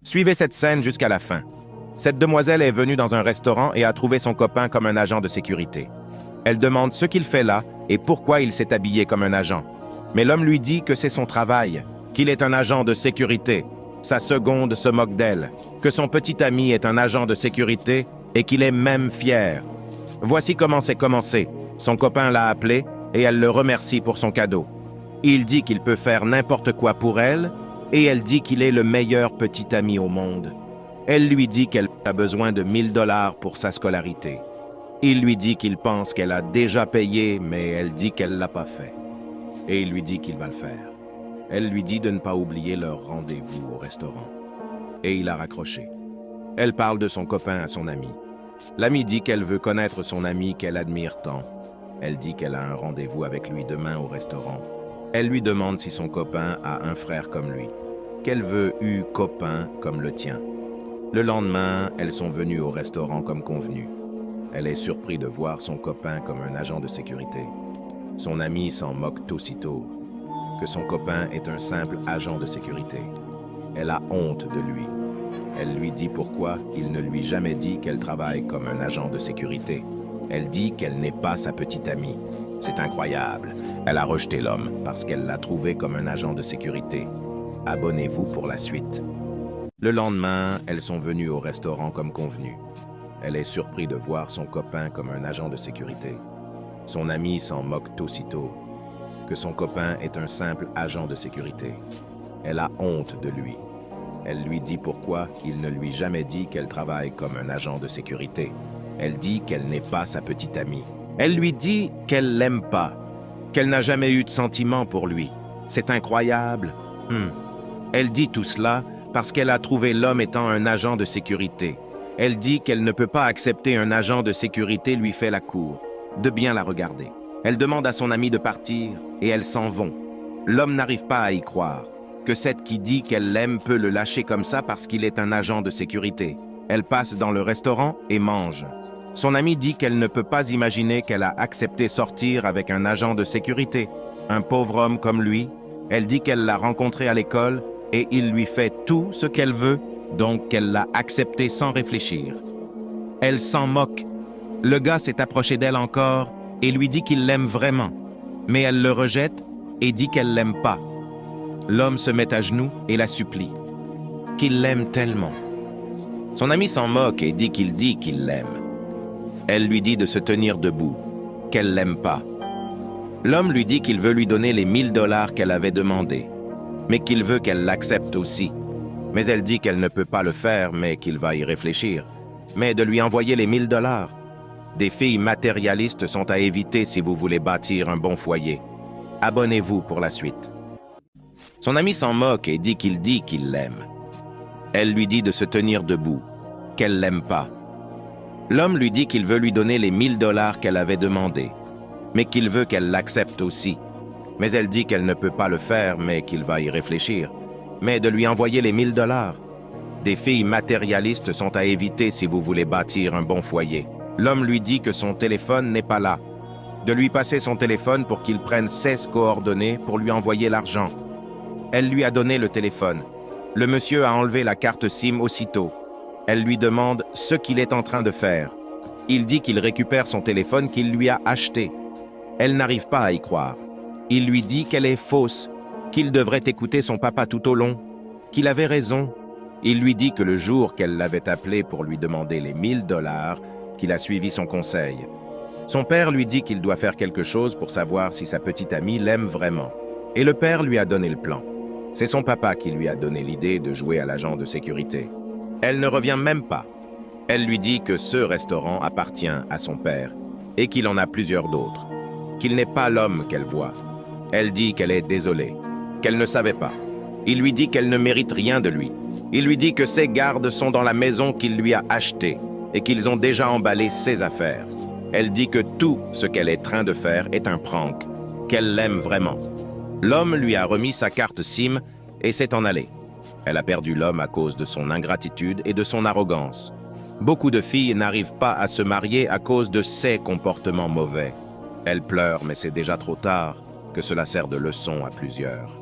Suivez cette scène jusqu'à la fin. Cette demoiselle est venue dans un restaurant et a trouvé son copain comme un agent de sécurité. Elle demande ce qu'il fait là et pourquoi il s'est habillé comme un agent. Mais l'homme lui dit que c'est son travail, qu'il est un agent de sécurité. Sa seconde se moque d'elle, que son petit ami est un agent de sécurité et qu'il est même fier. Voici comment c'est commencé. Son copain l'a appelé et elle le remercie pour son cadeau. Il dit qu'il peut faire n'importe quoi pour elle et elle dit qu'il est le meilleur petit ami au monde. Elle lui dit qu'elle a besoin de 1 000 $ pour sa scolarité. Il lui dit qu'il pense qu'elle a déjà payé, mais elle dit qu'elle ne l'a pas fait. Et il lui dit qu'il va le faire. Elle lui dit de ne pas oublier leur rendez-vous au restaurant. Et il a raccroché. Elle parle de son copain à son ami. L'ami dit qu'elle veut connaître son ami qu'elle admire tant. Elle dit qu'elle a un rendez-vous avec lui demain au restaurant. Elle lui demande si son copain a un frère comme lui, qu'elle veut copain comme le tien. Le lendemain, elles sont venues au restaurant comme convenu. Elle est surprise de voir son copain comme un agent de sécurité. Son ami s'en moque aussitôt, que son copain est un simple agent de sécurité. Elle a honte de lui. Elle lui dit pourquoi il ne lui a jamais dit qu'elle travaille comme un agent de sécurité. Elle dit qu'elle n'est pas sa petite amie. C'est incroyable. Elle a rejeté l'homme parce qu'elle l'a trouvé comme un agent de sécurité. Abonnez-vous pour la suite. Le lendemain, elles sont venues au restaurant comme convenu. Elle est surprise de voir son copain comme un agent de sécurité. Son ami s'en moque aussitôt, que son copain est un simple agent de sécurité. Elle a honte de lui. Elle lui dit pourquoi il ne lui a jamais dit qu'elle travaille comme un agent de sécurité. Elle dit qu'elle n'est pas sa petite amie. Elle lui dit qu'elle l'aime pas, qu'elle n'a jamais eu de sentiment pour lui. C'est incroyable. Elle dit tout cela parce qu'elle a trouvé l'homme étant un agent de sécurité. Elle dit qu'elle ne peut pas accepter un agent de sécurité lui fait la cour, de bien la regarder. Elle demande à son ami de partir et elles s'en vont. L'homme n'arrive pas à y croire, que cette qui dit qu'elle l'aime peut le lâcher comme ça parce qu'il est un agent de sécurité. Elle passe dans le restaurant et mange. Son ami dit qu'elle ne peut pas imaginer qu'elle a accepté sortir avec un agent de sécurité, un pauvre homme comme lui. Elle dit qu'elle l'a rencontré à l'école et il lui fait tout ce qu'elle veut, donc qu'elle l'a accepté sans réfléchir. Elle s'en moque. Le gars s'est approché d'elle encore et lui dit qu'il l'aime vraiment, mais elle le rejette et dit qu'elle l'aime pas. L'homme se met à genoux et la supplie, qu'il l'aime tellement. Son ami s'en moque et dit qu'il l'aime. Elle lui dit de se tenir debout, qu'elle l'aime pas. L'homme lui dit qu'il veut lui donner les 1 000 $ qu'elle avait demandé, mais qu'il veut qu'elle l'accepte aussi. Mais elle dit qu'elle ne peut pas le faire, mais qu'il va y réfléchir. Mais de lui envoyer les 1 000 $. Des filles matérialistes sont à éviter si vous voulez bâtir un bon foyer. Abonnez-vous pour la suite. Son ami s'en moque et dit qu'il l'aime. Elle lui dit de se tenir debout, qu'elle l'aime pas. L'homme lui dit qu'il veut lui donner les 1 000 $ qu'elle avait demandé, mais qu'il veut qu'elle l'accepte aussi. Mais elle dit qu'elle ne peut pas le faire, mais qu'il va y réfléchir. Mais de lui envoyer les 1 000 $. Des filles matérialistes sont à éviter si vous voulez bâtir un bon foyer. L'homme lui dit que son téléphone n'est pas là. De lui passer son téléphone pour qu'il prenne 16 coordonnées pour lui envoyer l'argent. Elle lui a donné le téléphone. Le monsieur a enlevé la carte SIM aussitôt. Elle lui demande ce qu'il est en train de faire. Il dit qu'il récupère son téléphone qu'il lui a acheté. Elle n'arrive pas à y croire. Il lui dit qu'elle est fausse, qu'il devrait écouter son papa tout au long, qu'il avait raison. Il lui dit que le jour qu'elle l'avait appelé pour lui demander les 1 000 $, qu'il a suivi son conseil. Son père lui dit qu'il doit faire quelque chose pour savoir si sa petite amie l'aime vraiment. Et le père lui a donné le plan. C'est son papa qui lui a donné l'idée de jouer à l'agent de sécurité. Elle ne revient même pas. Elle lui dit que ce restaurant appartient à son père et qu'il en a plusieurs d'autres, qu'il n'est pas l'homme qu'elle voit. Elle dit qu'elle est désolée, qu'elle ne savait pas. Il lui dit qu'elle ne mérite rien de lui. Il lui dit que ses gardes sont dans la maison qu'il lui a achetée et qu'ils ont déjà emballé ses affaires. Elle dit que tout ce qu'elle est en train de faire est un prank, qu'elle l'aime vraiment. L'homme lui a remis sa carte SIM et s'est en allé. Elle a perdu l'homme à cause de son ingratitude et de son arrogance. Beaucoup de filles n'arrivent pas à se marier à cause de ses comportements mauvais. Elle pleure, mais c'est déjà trop tard, que cela sert de leçon à plusieurs.